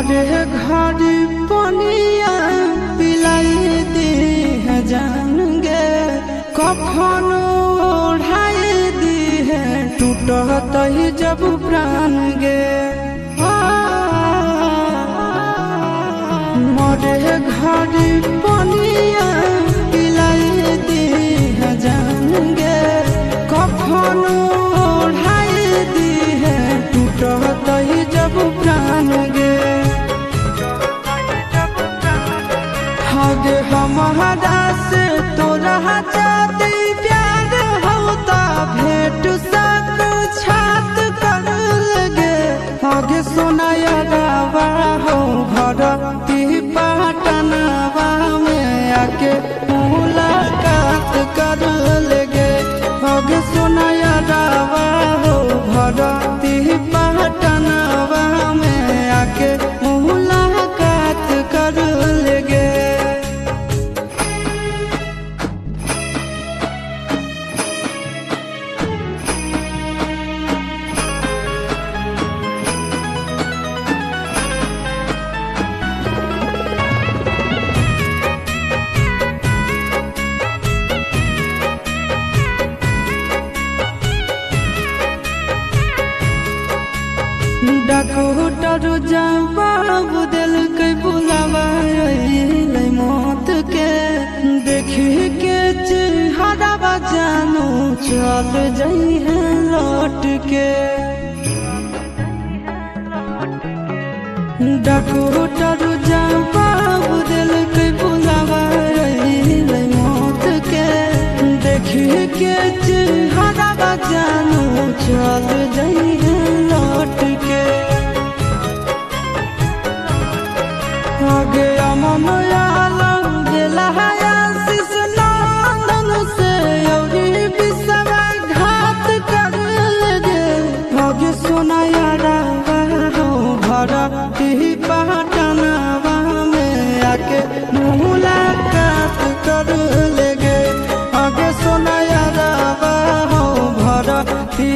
मोरे घर पनिया पिलाई दी है जान गे, कफन ओढ़ाई दी है टूटत ही जब प्राण गे। मोरे घर पनिया पिलाई दी है जान गे, कफन ओढ़ाई दी है टूटत ही जब प्राण गे। हगे हमारा से तोरा जाती प्यार होता भेंट सक छात कर लगे। हगे सोनाया गावा हो भरती पटनावा में आके मुलाकात कर लगे। हगे सोनाया गावा हो भरती पटनावा में आके मुलाकात कर लगे। डॉक्टर जवाब दिल के बुलावा मौत के, देखी के चेहरा जानू चल जाई है लौट के। डॉक्टर जवाब दिल के बुलावा मौत के, देखी के चेहरा जानू चल जाई है लौट के। आगे अमन आलम गेला आशीष नंदन से औरी विषवा घात कर लगे। आगे सोनाया रावा हो भरती पटनावा में आके मुलाकात कर लगे। आगे सोनाया रावा हो भरती